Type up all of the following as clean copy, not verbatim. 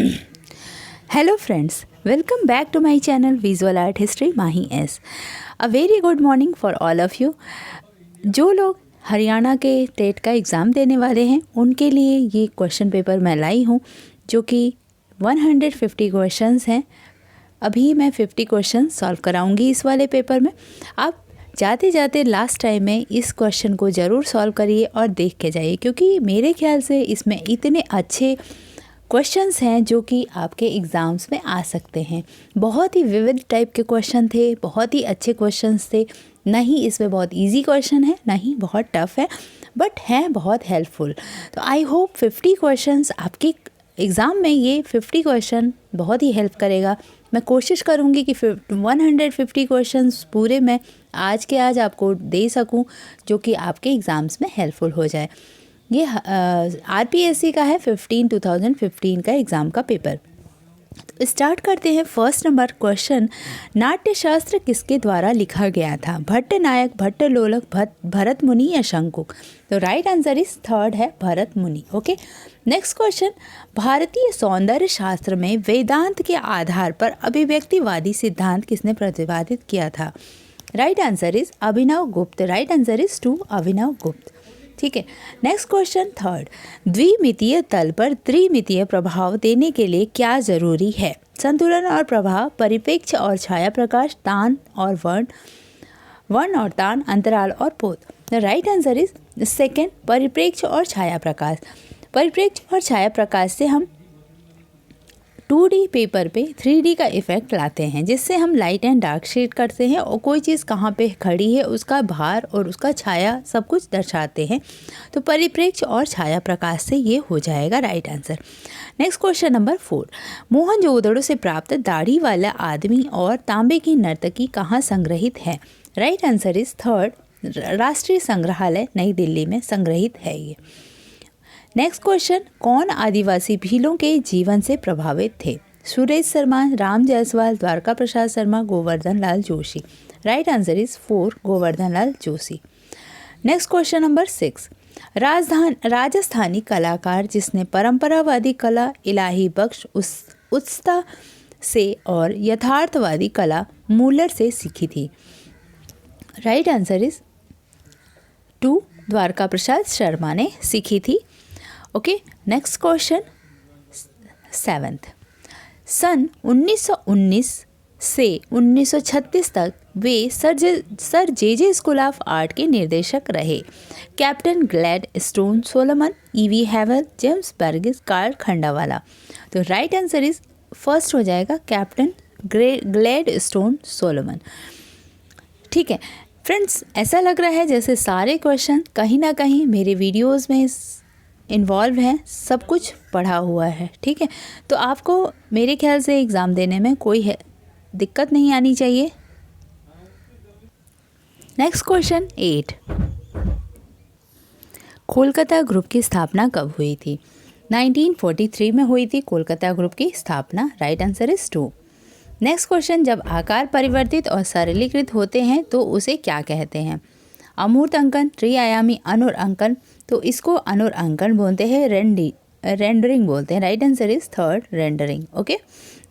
Hello friends, welcome back to my channel Visual Art History Mahi S. A very good morning for all of you. जो लोग हरियाणा के TET का exam देने वाले हैं उनके लिए ये क्वेश्चन पेपर मैं लाई हूँ जो कि 150 क्वेश्चंस हैं। अभी मैं 50 क्वेश्चन सॉल्व कराऊंगी इस वाले पेपर में। आप जाते जाते लास्ट टाइम में इस क्वेश्चन को ज़रूर सॉल्व करिए और देख के जाइए, क्योंकि मेरे ख्याल से इसमें इतने अच्छे क्वेश्चंस हैं जो कि आपके एग्ज़ाम्स में आ सकते हैं। बहुत ही विविध टाइप के क्वेश्चन थे, बहुत ही अच्छे क्वेश्चंस थे। ना ही इसमें बहुत इजी क्वेश्चन है, ना ही बहुत टफ है, बट हैं बहुत हेल्पफुल। तो आई होप 50 क्वेश्चंस आपके एग्ज़ाम में ये 50 क्वेश्चन बहुत ही हेल्प करेगा। मैं कोशिश करूँगी कि 150 क्वेश्चंस पूरे मैं आज के आज आपको दे सकूँ जो कि आपके एग्ज़ाम्स में हेल्पफुल हो जाए। ये आरपीएससी का है 2015 का एग्ज़ाम का पेपर। तो स्टार्ट करते हैं। फर्स्ट नंबर क्वेश्चन, नाट्यशास्त्र किसके द्वारा लिखा गया था? भट्ट नायक, भट्ट लोलक, भरत मुनि या शंकुक? तो राइट आंसर इस थर्ड है भरत मुनि। ओके, नेक्स्ट क्वेश्चन, भारतीय सौंदर्य शास्त्र में वेदांत के आधार पर अभिव्यक्तिवादी सिद्धांत किसने प्रतिपादित किया था? राइट आंसर इज अभिनव गुप्त। राइट आंसर इज 2 अभिनव गुप्त। ठीक है, नेक्स्ट क्वेश्चन थर्ड, द्विमितीय तल पर त्रिमितीय प्रभाव देने के लिए क्या जरूरी है? संतुलन और प्रभाव, परिप्रेक्ष्य और छाया प्रकाश, तान और वर्ण और तान, अंतराल और पोत। The right answer is second, परिप्रेक्ष्य और छाया प्रकाश। परिप्रेक्ष्य और छाया प्रकाश से हम 2D पेपर पे 3D का इफ़ेक्ट लाते हैं, जिससे हम लाइट एंड डार्क शेड करते हैं और कोई चीज़ कहाँ पे खड़ी है उसका भार और उसका छाया सब कुछ दर्शाते हैं। तो परिप्रेक्ष्य और छाया प्रकाश से ये हो जाएगा right answer. Next question number 4, Mohenjodaro से प्राप्त दाढ़ी वाला आदमी और तांबे की नर्तकी कहाँ संग्रहित है? राइट आंसर इज थर्ड, राष्ट्रीय संग्रहालय नई दिल्ली में संग्रहित है ये। नेक्स्ट क्वेश्चन, कौन आदिवासी भीलों के जीवन से प्रभावित थे? Suresh Sharma, Ram Jaiswal, Dwarka Prasad Sharma, Govardhan Lal Joshi. Right answer is 4 Govardhan Lal Joshi. Next question number 6, Rajasthani कलाकार जिसने परंपरावादी कला इलाही बख्श उत्सा से और यथार्थवादी कला मूलर से सीखी थी? Right answer is 2 Dwarka Prasad Sharma ने सीखी थी। ओके, नेक्स्ट क्वेश्चन 7th, सन 1919 से 1936 तक वे sir J school of art के निर्देशक रहे। Captain Gladstone Solomon, E V Havell, James Burgess, Karl Khandalavala. तो राइट आंसर इज फर्स्ट हो जाएगा कैप्टन ग्लैड स्टोन सोलोमन। ठीक है फ्रेंड्स, ऐसा लग रहा है जैसे सारे क्वेश्चन कहीं ना कहीं मेरे वीडियोस में इन्वॉल्व हैं, सब कुछ पढ़ा हुआ है। ठीक है, तो आपको मेरे ख्याल से एग्ज़ाम देने में कोई दिक्कत नहीं आनी चाहिए। नेक्स्ट क्वेश्चन 8, कोलकाता ग्रुप की स्थापना कब हुई थी? 1943 में हुई थी कोलकाता ग्रुप की स्थापना। Right answer is 2। Next question, जब आकार परिवर्तित और सरलीकृत होते हैं तो उसे क्या कहते हैं? अमूर्त अंकन, त्रिआयामी अनुर अंकन। तो इसको अनुर अंकन बोलते हैं, रेंडरिंग बोलते हैं। Right answer is third, rendering. Okay,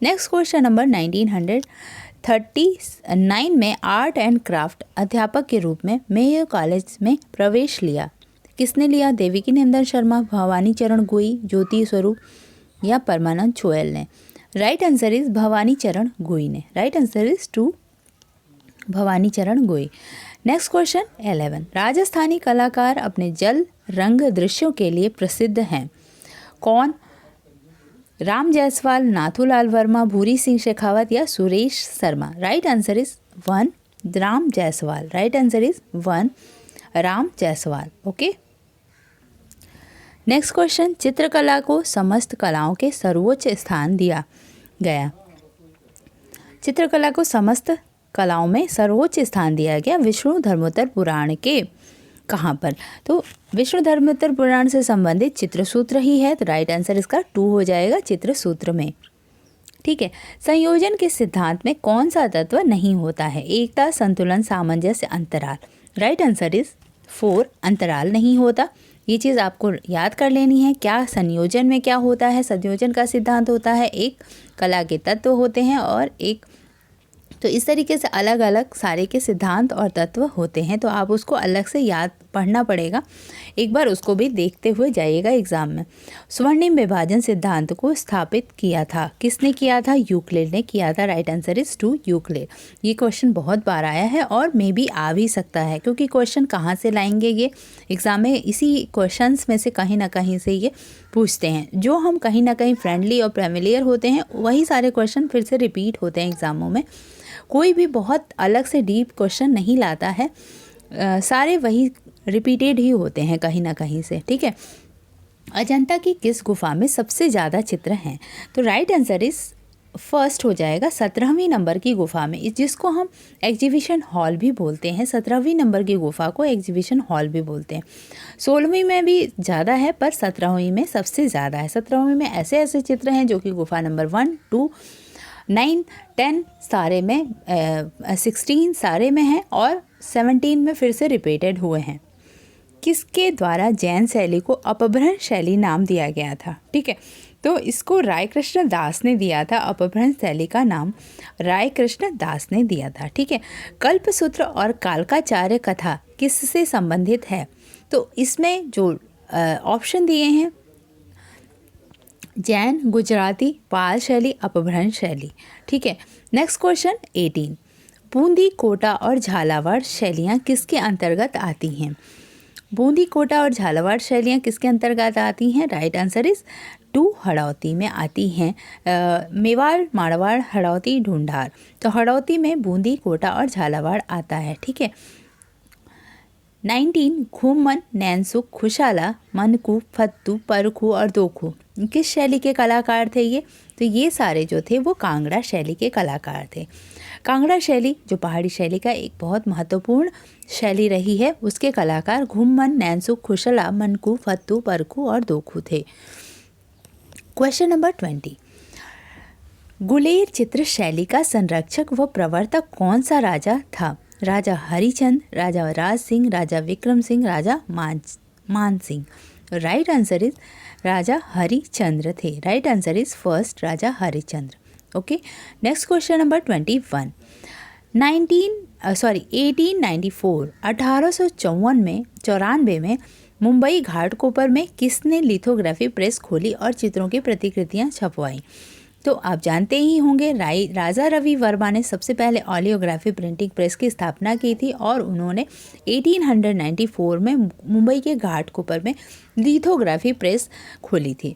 next question number 1939 में आर्ट एंड क्राफ्ट अध्यापक के रूप में मेयो कॉलेज में प्रवेश लिया। किसने लिया? देविकी नंदन शर्मा, भवानी चरण गोई, ज्योति स्वरूप या परमानंद छोयल ने? राइट आंसर इज भवानी चरण गोई ने। राइट आंसर इज 2 भवानी चरण गोई। नेक्स्ट क्वेश्चन 11, राजस्थानी कलाकार अपने जल रंग दृश्यों के लिए प्रसिद्ध हैं। कौन? राम जायसवाल, नाथूलाल वर्मा, भूरी सिंह शेखावत या Suresh Sharma? Right answer is 1 Ram Jaiswal. Right answer is 1 Ram Jaiswal. Okay, next question, चित्रकला को समस्त कलाओं के सर्वोच्च स्थान दिया गया। चित्रकला को समस्त कलाओं में सर्वोच्च स्थान दिया गया विष्णु धर्मोत्तर पुराण के कहाँ पर? तो विष्णु धर्मोत्तर पुराण से संबंधित चित्रसूत्र ही है। तो राइट आंसर इसका 2 हो जाएगा, चित्रसूत्र में। ठीक है, संयोजन के सिद्धांत में कौन सा तत्व नहीं होता है? एकता, संतुलन, सामंजस्य, अंतराल। राइट आंसर इज 4 अंतराल नहीं होता। ये चीज़ आपको याद कर लेनी है। क्या संयोजन में क्या होता है, संयोजन का सिद्धांत होता है, एक कला के तत्व होते हैं और एक, तो इस तरीके से अलग अलग सारे के सिद्धांत और तत्व होते हैं। तो आप उसको अलग से याद पढ़ना पड़ेगा, एक बार उसको भी देखते हुए जाइएगा एग्ज़ाम में। स्वर्णिम विभाजन सिद्धांत को स्थापित किया था, किसने किया था? यूक्लिड ने किया था। Right answer is two Euclid. ये क्वेश्चन बहुत बार आया है और मे बी आ भी सकता है, क्योंकि क्वेश्चन कहाँ से लाएंगे ये एग्ज़ाम में, इसी क्वेश्चंस में से कहीं ना कहीं से ये पूछते हैं। जो हम कहीं ना कहीं फ्रेंडली और फेमिलियर होते हैं वही सारे क्वेश्चन फिर से रिपीट होते हैं एग्ज़ामों में। कोई भी बहुत अलग से डीप क्वेश्चन नहीं लाता है, सारे वही रिपीटेड ही होते हैं कहीं ना कहीं से। ठीक है, अजंता की किस गुफा में सबसे ज़्यादा चित्र हैं? तो राइट आंसर इज फर्स्ट हो जाएगा 17वीं नंबर की गुफा में, जिसको हम एग्जीबिशन हॉल भी बोलते हैं। 17वीं नंबर की गुफा को एग्जीबिशन हॉल भी बोलते हैं। 16वीं में भी ज़्यादा है पर 17वीं में सबसे ज़्यादा है। 17वीं में ऐसे ऐसे चित्र हैं जो कि गुफा नंबर 1, 2, 9, 10 सारे में, 16 सारे में हैं और 17 में फिर से रिपीटेड हुए हैं। किसके द्वारा जैन शैली को अपभ्रंश शैली नाम दिया गया था? ठीक है, तो इसको राय कृष्ण दास ने दिया था। अपभ्रंश शैली का नाम राय कृष्ण दास ने दिया था। ठीक है, कल्पसूत्र और कालकाचार्य कथा किससे संबंधित है? तो इसमें जो ऑप्शन दिए हैं, जैन, गुजराती, पाल शैली, अपभ्रंश शैली। ठीक है, नेक्स्ट क्वेश्चन 18, बूंदी, कोटा और झालावाड़ शैलियाँ किसके अंतर्गत आती हैं? बूंदी, कोटा और झालावाड़ शैलियाँ किसके अंतर्गत आती हैं? राइट आंसर इज 2 हड़ौती में आती हैं। मेवाड़, मारवाड़, हड़ौती, ढूंढार। तो हड़ौती में बूंदी, कोटा और झालावाड़ आता है। ठीक है, 19, घूमन, नैनसुख, खुशाला, मनकू, फत्तू, परखू और दोखू किस शैली के कलाकार थे ये? तो ये सारे जो थे वो कांगड़ा शैली के कलाकार थे। कांगड़ा शैली जो पहाड़ी शैली का एक बहुत महत्वपूर्ण शैली रही है, उसके कलाकार घुम्मन, नैनसुख, खुशला, मनकू, फत्तू, परखू और दोखू थे। क्वेश्चन नंबर 20, गुलेर चित्र शैली का संरक्षक व प्रवर्तक कौन सा राजा था? राजा हरिचंद, राजा राज सिंह, राजा विक्रम सिंह, राजा मान सिंह। राइट आंसर इज राजा हरिचंद्र थे। Right answer is first, Raja Harichandra. Okay, next question number 21, 1894 1894 में मुंबई घाटकोपर में किसने लिथोग्राफी प्रेस खोली और चित्रों की प्रतिकृतियां छपवाई? तो आप जानते ही होंगे, राजा रवि वर्मा ने सबसे पहले ऑलियोग्राफी प्रिंटिंग प्रेस की स्थापना की थी और उन्होंने 1894 में मुंबई के घाटकोपर में लिथोग्राफी प्रेस खोली थी,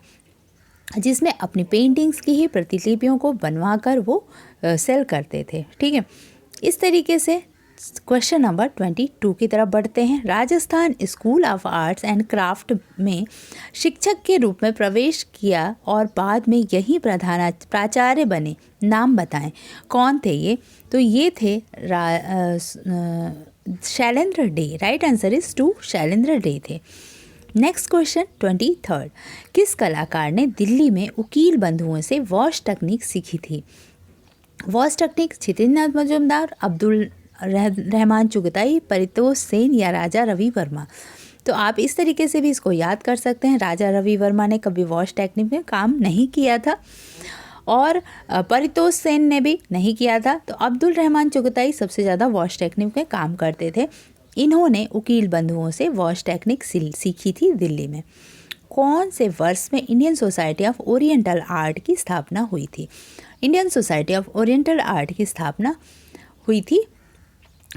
जिसमें अपनी पेंटिंग्स की ही प्रतिलिपियों को बनवाकर वो सेल करते थे। ठीक है, इस तरीके से क्वेश्चन नंबर 22 की तरफ बढ़ते हैं। Rajasthan school of arts and craft में शिक्षक के रूप में प्रवेश किया और बाद में यही प्राचार्य बने, नाम बताएं, कौन थे ये? तो ये थे Shailendra day. Right answer is 2, Shailendra day थे। नेक्स्ट क्वेश्चन 23, किस कलाकार ने दिल्ली में उकील बंधुओं से वॉश टेक्निक सीखी थी? वॉश टेक्निक छितेंद्र नाथ मजूमदार, अब्दुल रहमान चुगताई, परितोष सेन या राजा रवि वर्मा। तो आप इस तरीके से भी इसको याद कर सकते हैं। राजा रवि वर्मा ने कभी वॉश टेक्निक में काम नहीं किया था और परितोष सेन ने भी नहीं किया था। तो अब्दुल रहमान चुगताई सबसे ज़्यादा वॉश टेक्निक में काम करते थे। इन्होंने उकील बंधुओं से वॉश टेक्निक सीखी थी दिल्ली में। कौन से वर्ष में Indian society of oriental art की स्थापना हुई थी? Indian society of oriental art की स्थापना हुई थी,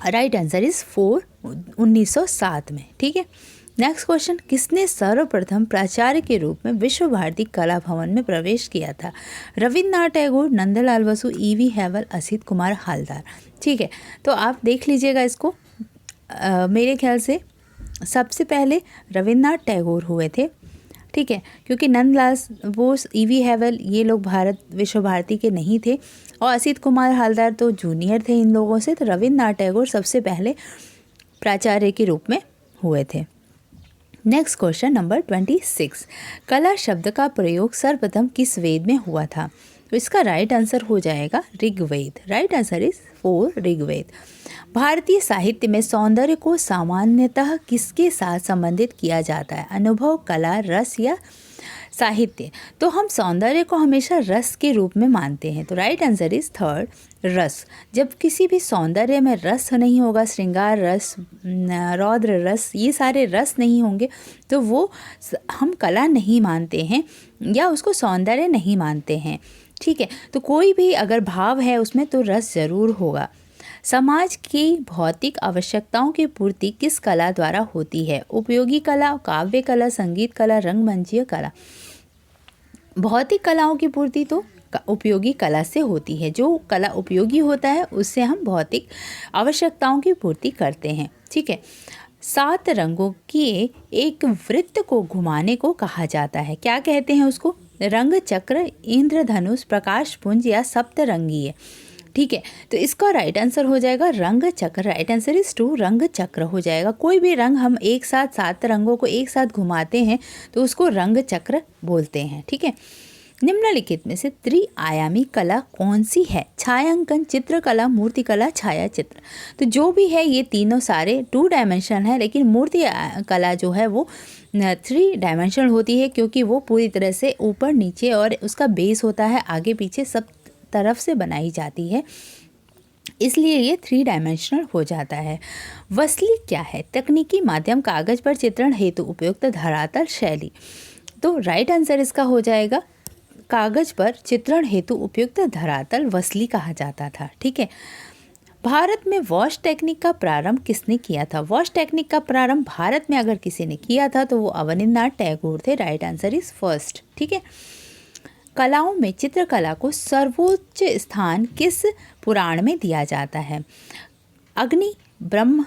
राइट आंसर इज 4, 1907 में। ठीक है, नेक्स्ट क्वेश्चन, किसने सर्वप्रथम प्राचार्य के रूप में विश्व भारती कला भवन में प्रवेश किया था? रविन्द्रनाथ टैगोर, नंदलाल बसु, E.V. हैवल, असित कुमार हालदार। ठीक है, तो आप देख लीजिएगा इसको। मेरे ख्याल से सबसे पहले रविन्द्रनाथ टैगोर हुए थे। ठीक है, क्योंकि नंदलाल बोस, E.V. हैवल ये लोग विश्व भारती के नहीं थे और असित कुमार हालदार तो जूनियर थे इन लोगों से। तो रविन्द्रनाथ टैगोर सबसे पहले प्राचार्य के रूप में हुए थे। नेक्स्ट क्वेश्चन नंबर 26, कला शब्द का प्रयोग सर्वप्रथम किस वेद में हुआ था? तो इसका राइट आंसर हो जाएगा Rigveda. Right answer is 4, Rigveda. भारतीय साहित्य में सौंदर्य को सामान्यतः किसके साथ संबंधित किया जाता है? अनुभव, कला, रस या साहित्य? तो हम सौंदर्य को हमेशा रस के रूप में मानते हैं। तो राइट आंसर इज थर्ड, रस। जब किसी भी सौंदर्य में रस नहीं होगा, श्रृंगार रस, रौद्र रस, ये सारे रस नहीं होंगे तो वो हम कला नहीं मानते हैं या उसको सौंदर्य नहीं मानते हैं। ठीक है, तो कोई भी अगर भाव है उसमें तो रस ज़रूर होगा। समाज की भौतिक आवश्यकताओं की पूर्ति किस कला द्वारा होती है? उपयोगी कला, काव्य कला, संगीत कला, रंगमंचीय कला? भौतिक कलाओं की पूर्ति तो उपयोगी कला से होती है। जो कला उपयोगी होता है उससे हम भौतिक आवश्यकताओं की पूर्ति करते हैं। ठीक है, 7 रंगों के एक वृत्त को घुमाने को कहा जाता है, क्या कहते हैं उसको? रंग चक्र, इंद्रधनुष, प्रकाश पुंज या सप्तरंगीय? ठीक है, तो इसका राइट आंसर हो जाएगा रंग चक्र। राइट आंसर इज 2, रंग चक्र हो जाएगा। कोई भी रंग हम एक साथ 7 रंगों को एक साथ घुमाते हैं तो उसको रंग चक्र बोलते हैं। ठीक है, निम्नलिखित में से त्रिआयामी कला कौन सी है? छायांकन, चित्रकला, मूर्तिकला, छाया चित्र? तो जो भी है ये तीनों सारे 2 डायमेंशन है, लेकिन मूर्ति कला जो है वो 3 डायमेंशन होती है, क्योंकि वो पूरी तरह से ऊपर नीचे और उसका बेस होता है आगे पीछे सब तरफ से बनाई जाती है, इसलिए ये 3 डायमेंशनल हो जाता है। वसली क्या है? तकनीकी माध्यम, कागज पर चित्रण हेतु उपयुक्त धरातल शैली? तो राइट आंसर इसका हो जाएगा कागज पर चित्रण हेतु उपयुक्त धरातल वसली कहा जाता था। ठीक है, भारत में वॉश टेक्निक का प्रारंभ किसने किया था? वॉश टेक्निक का प्रारंभ भारत में अगर किसी ने किया था तो वो अवनींद्रनाथ टैगोर थे। Right answer is first. ठीक है, कलाओं में चित्रकला को सर्वोच्च स्थान किस पुराण में दिया जाता है? अग्नि, ब्रह्म,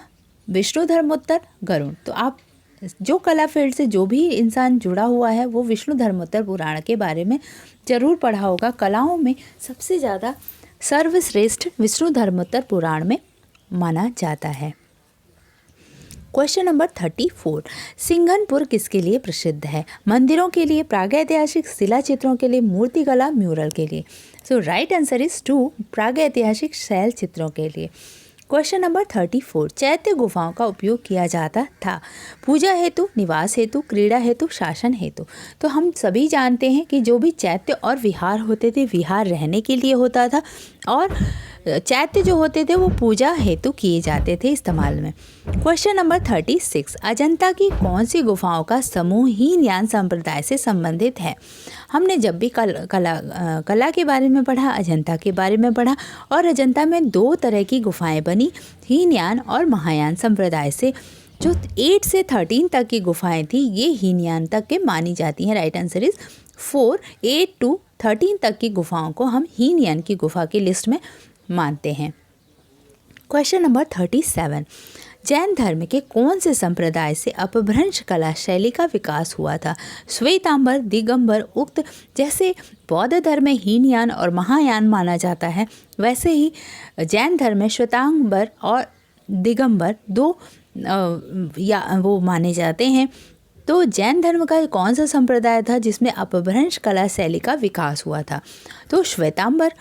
विष्णु धर्मोत्तर, गरुड़? तो आप जो कला फील्ड से जो भी इंसान जुड़ा हुआ है वो विष्णु धर्मोत्तर पुराण के बारे में जरूर पढ़ा होगा। कलाओं में सबसे ज़्यादा सर्वश्रेष्ठ विष्णु धर्मोत्तर पुराण में माना जाता है। क्वेश्चन नंबर 34, सिंघनपुर किसके लिए प्रसिद्ध है? मंदिरों के लिए, प्रागैतिहासिक शिला चित्रों के लिए, मूर्तिकला, म्यूरल के लिए? सो राइट आंसर इज 2, प्रागैतिहासिक शैल चित्रों के लिए। क्वेश्चन नंबर 34, चैत्य गुफाओं का उपयोग किया जाता था पूजा हेतु, निवास हेतु, क्रीड़ा हेतु, शासन हेतु? तो हम सभी जानते हैं कि जो भी चैत्य और विहार होते थे, विहार रहने के लिए होता था और चैत्य जो होते थे वो पूजा हेतु किए जाते थे इस्तेमाल में। क्वेश्चन नंबर 36, अजंता की कौन सी गुफाओं का समूह हीनयान संप्रदाय से संबंधित है? हमने जब भी कला के बारे में पढ़ा, अजंता के बारे में पढ़ा, और अजंता में 2 तरह की गुफाएं बनी, हीनयान और महायान संप्रदाय से। जो 8 से 13 तक की गुफाएं थी ये हीनयान तक के मानी जाती हैं। राइट आंसर इज 4, 8 to 13 तक की गुफाओं को हम हीनयान की गुफा की लिस्ट में मानते हैं। क्वेश्चन नंबर 37, जैन धर्म के कौन से संप्रदाय से अपभ्रंश कला शैली का विकास हुआ था? श्वेतांबर, दिगंबर, उक्त? जैसे बौद्ध धर्म में हीनयान और महायान माना जाता है, वैसे ही जैन धर्म में श्वेतांबर और दिगंबर 2 या वो माने जाते हैं। तो जैन धर्म का कौन सा संप्रदाय था जिसमें अपभ्रंश कला शैली का विकास हुआ था? तो श्वेतांबर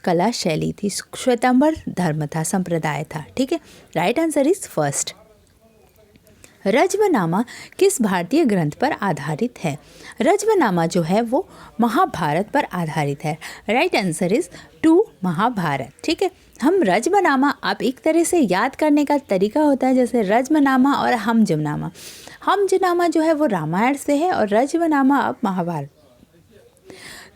कला शैली थी, श्वेतांबर धर्म था, संप्रदाय था। ठीक है, right answer is first. Razmnama किस भारतीय ग्रंथ पर आधारित है? रज्मनामा जो है वो महाभारत पर आधारित है। Right answer is 2, Mahabharata. ठीक है, हम रज्मनामा, आप एक तरह से याद करने का तरीका होता है जैसे रज्मनामा और हमजनामा। हमजनामा जो है वो रामायण से है और रज्मनामा आप महाभारत।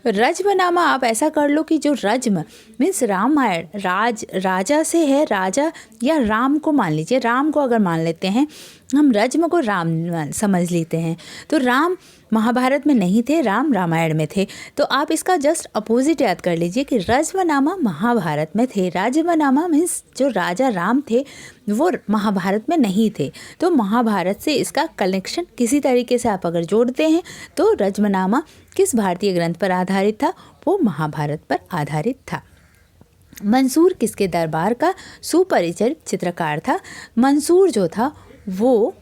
रज्मनामा आप ऐसा कर लो कि जो रज्म मीन्स रामायण, राजा से है, राजा या राम को मान लीजिए, राम को अगर मान लेते हैं हम, रज्म को राम समझ लेते हैं, तो राम महाभारत में नहीं थे, राम रामायण में थे। तो आप इसका जस्ट अपोजिट याद कर लीजिए कि रज्मनामा महाभारत में थे, राजमनामा मीन्स जो राजा राम थे वो महाभारत में नहीं थे। तो महाभारत से इसका कनेक्शन किसी तरीके से आप अगर जोड़ते हैं तो रज्मनामा किस भारतीय ग्रंथ पर आधारित था? वो महाभारत पर आधारित था। मंसूर किसके दरबार का सुपरिचित चित्रकार था? मंसूर जो था वो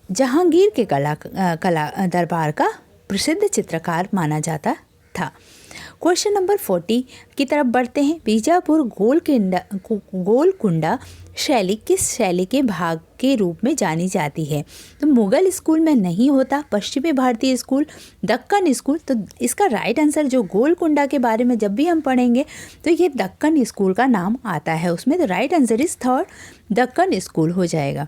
जहांगीर के कला दरबार का प्रसिद्ध चित्रकार माना जाता था। क्वेश्चन नंबर 40 की तरफ बढ़ते हैं। बीजापुर गोलकुंडा शैली किस शैली के भाग के रूप में जानी जाती है? तो मुगल स्कूल में नहीं होता, पश्चिमी भारतीय स्कूल, दक्कन स्कूल। तो इसका राइट आंसर जो गोलकुंडा के बारे में जब भी हम पढ़ेंगे तो ये दक्कन स्कूल का नाम आता है उसमें। तो right answer is third, Deccan school हो जाएगा।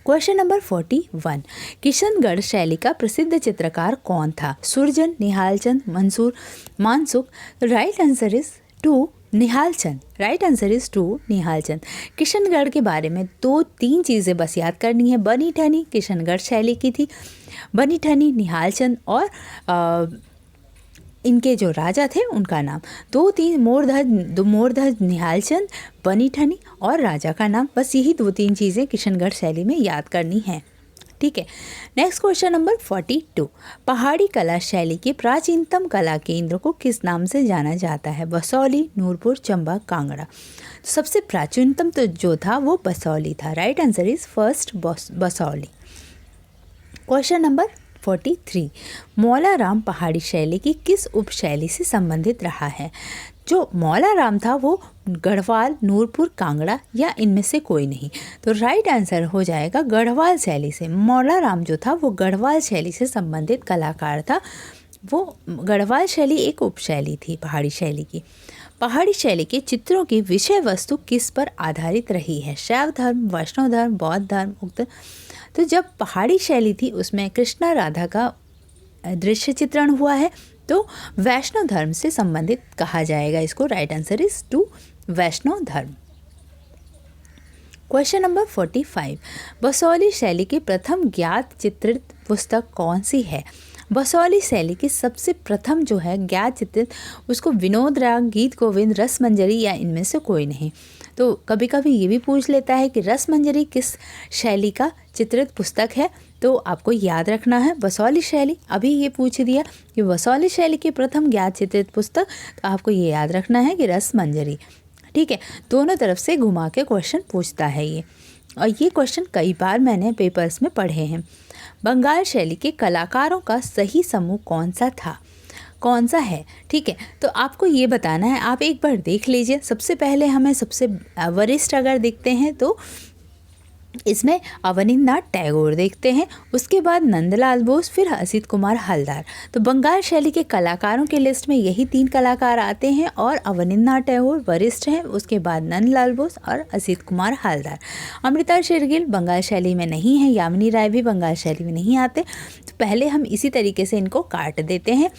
क्वेश्चन नंबर 41, किशनगढ़ शैली का प्रसिद्ध चित्रकार कौन था? Surjan, Nihalchand, Mansur, Mansukh. Right answer is 2 Nihalchand. Right answer is 2 Nihalchand. Kishangarh के बारे में 2-3 चीज़ें बस याद करनी है। बनी ठनी किशनगढ़ शैली की थी, बनी ठनी निहालचंद, और इनके जो राजा थे उनका नाम। 2-3 मोरध्वज, निहालचंद, बनी ठनी और राजा का नाम, बस यही 2-3 चीज़ें किशनगढ़ शैली में याद करनी है। ठीक है। नेक्स्ट क्वेश्चन नंबर 42, पहाड़ी कला शैली के प्राचीनतम कला केंद्र को किस नाम से जाना जाता है? बसौली, नूरपुर, चंबा, कांगड़ा। तो सबसे प्राचीनतम तो जो था वो बसौली था। Right answer is first, Basohli. Question number 43, Maularam पहाड़ी शैली की किस उपशैली से संबंधित रहा है? जो मौलाराम था वो गढ़वाल, नूरपुर, कांगड़ा या इनमें से कोई नहीं। तो राइट आंसर हो जाएगा गढ़वाल शैली से। मौलाराम जो था वो गढ़वाल शैली से संबंधित कलाकार था। वो गढ़वाल शैली एक उपशैली थी पहाड़ी शैली की। पहाड़ी शैली के चित्रों की विषय वस्तु किस पर आधारित रही है? शैव धर्म, वैष्णव धर्म, बौद्ध धर्म, उक्त। तो जब पहाड़ी शैली थी उसमें कृष्णा राधा का दृश्य चित्रण हुआ है, तो वैष्णव धर्म से संबंधित कहा जाएगा इसको। राइट आंसर इज 2 वैष्णव धर्म। क्वेश्चन नंबर 45, बसौली शैली की प्रथम ज्ञात चित्रित पुस्तक कौन सी है? बसौली शैली की सबसे प्रथम जो है ज्ञात चित्रित, उसको विनोद राग, गीत गोविंद, रस मंजरी या इनमें से कोई नहीं। तो कभी कभी ये भी पूछ लेता है कि रस मंजरी किस शैली का चित्रित पुस्तक है, तो आपको याद रखना है बसौली शैली। अभी ये पूछ दिया कि बसौली शैली की प्रथम ज्ञात चित्रित पुस्तक, तो आपको ये याद रखना है कि रस मंजरी। ठीक है, दोनों तरफ से घुमा के क्वेश्चन पूछता है ये, और ये क्वेश्चन कई बार मैंने पेपर्स में पढ़े हैं। बंगाल शैली के कलाकारों का सही समूह कौन सा है? ठीक है, तो आपको ये बताना है। आप एक बार देख लीजिए। सबसे पहले हमें सबसे वरिष्ठ अगर देखते हैं तो इसमें अवनींद्रनाथ टैगोर देखते हैं, उसके बाद नंदलाल बोस, फिर असित कुमार हलदार। तो बंगाल शैली के कलाकारों के लिस्ट में यही 3 कलाकार आते हैं, और अवनींद्रनाथ टैगोर वरिष्ठ हैं, उसके बाद नंदलाल बोस और असित कुमार हलदार। अमृता शेरगिल बंगाल शैली में नहीं है, यामिनी राय भी बंगाल शैली में नहीं आते। तो पहले हम इसी तरीके से इनको काट देते हैं।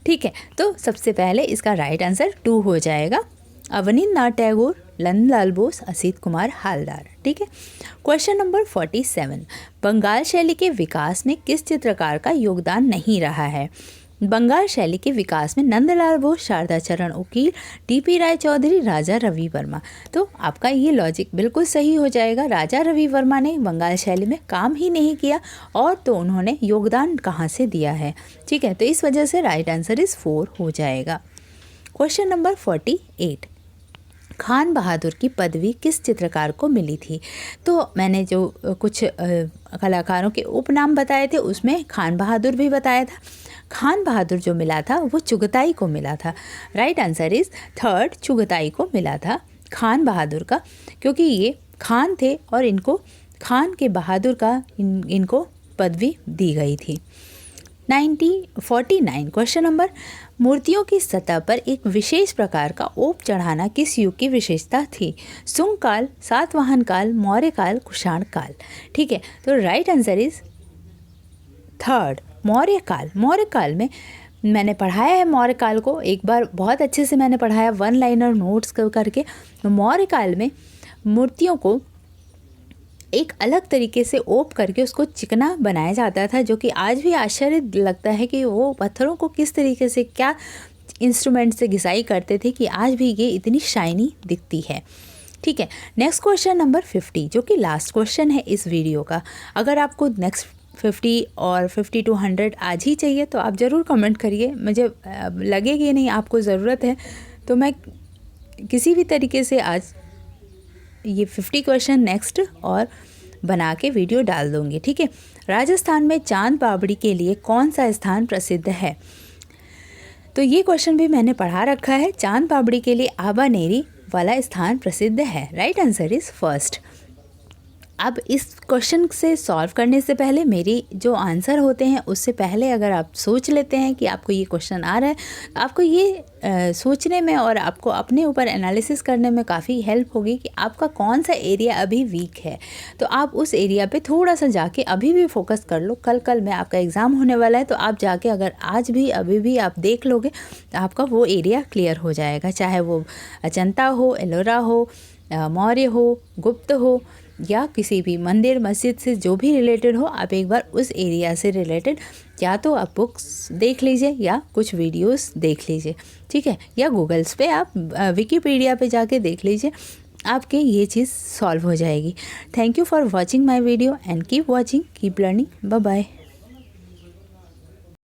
ठीक है, तो सबसे पहले इसका राइट आंसर 2 हो जाएगा, अवनींद्रनाथ टैगोर, नंदलाल बोस, असित कुमार हलदार। ठीक है। क्वेश्चन नंबर 47, बंगाल शैली के विकास में किस चित्रकार का योगदान नहीं रहा है? बंगाल शैली के विकास में नंदलाल बोस, शारदा चरण उकील, टीपी राय चौधरी, राजा रवि वर्मा। तो आपका ये लॉजिक बिल्कुल सही हो जाएगा। राजा रवि वर्मा ने बंगाल शैली में काम ही नहीं किया, और तो उन्होंने योगदान कहाँ से दिया है? ठीक है, तो इस वजह से राइट आंसर इज 4 हो जाएगा। क्वेश्चन नंबर 48, खान बहादुर की पदवी किस चित्रकार को मिली थी? तो मैंने जो कुछ कलाकारों के उपनाम बताए थे उसमें खान बहादुर भी बताया था। खान बहादुर जो मिला था वो चुगताई को मिला था। राइट आंसर इज 3 चुगताई को मिला था खान बहादुर का, क्योंकि ये खान थे और इनको खान के बहादुर का इनको पदवी दी गई थी। 49 क्वेश्चन नंबर, मूर्तियों की सतह पर एक विशेष प्रकार का ओप चढ़ाना किस युग की विशेषता थी? सुंग काल, सातवाहन काल, मौर्य काल, कुषाण काल। ठीक है, तो राइट आंसर इज 3 मौर्य काल। मौर्य काल में मैंने पढ़ाया है, मौर्य काल को एक बार बहुत अच्छे से मैंने पढ़ाया 1 लाइनर नोट्स करके। तो मौर्य काल में मूर्तियों को एक अलग तरीके से ओप करके उसको चिकना बनाया जाता था, जो कि आज भी आश्चर्य लगता है कि वो पत्थरों को किस तरीके से, क्या इंस्ट्रूमेंट से घिसाई करते थे कि आज भी ये इतनी शाइनी दिखती है। ठीक है, नेक्स्ट क्वेश्चन नंबर 50, जो कि लास्ट क्वेश्चन है इस वीडियो का। अगर आपको नेक्स्ट 50 और 50 to 100 आज ही चाहिए तो आप ज़रूर कमेंट करिए। मुझे लगे कि नहीं आपको ज़रूरत है, तो मैं किसी भी तरीके से आज ये 50 क्वेश्चन नेक्स्ट और बना के वीडियो डाल दूँगी। ठीक है। राजस्थान में चांद बावड़ी के लिए कौन सा स्थान प्रसिद्ध है? तो ये क्वेश्चन भी मैंने पढ़ा रखा है। चांद पापड़ी के लिए आबानेरी वाला स्थान प्रसिद्ध है। Right answer is first. अब इस क्वेश्चन से सॉल्व करने से पहले मेरी जो आंसर होते हैं उससे पहले अगर आप सोच लेते हैं कि आपको ये क्वेश्चन आ रहा है, तो आपको ये सोचने में और आपको अपने ऊपर एनालिसिस करने में काफ़ी हेल्प होगी कि आपका कौन सा एरिया अभी वीक है। तो आप उस एरिया पे थोड़ा सा जाके अभी भी फोकस कर लो। कल में आपका एग्ज़ाम होने वाला है, तो आप जाके अगर आज भी अभी भी आप देख लोगे तो आपका वो एरिया क्लियर हो जाएगा। चाहे वो अजंता हो, एलोरा हो, मौर्य हो, गुप्त हो, या किसी भी मंदिर मस्जिद से जो भी रिलेटेड हो, आप एक बार उस एरिया से रिलेटेड या तो आप बुक्स देख लीजिए या कुछ वीडियोस देख लीजिए, ठीक है, या गूगल्स पे आप विकीपीडिया पे जाके देख लीजिए, आपके ये चीज़ सॉल्व हो जाएगी। Thank you for watching my video and keep watching, keep learning. Bye bye.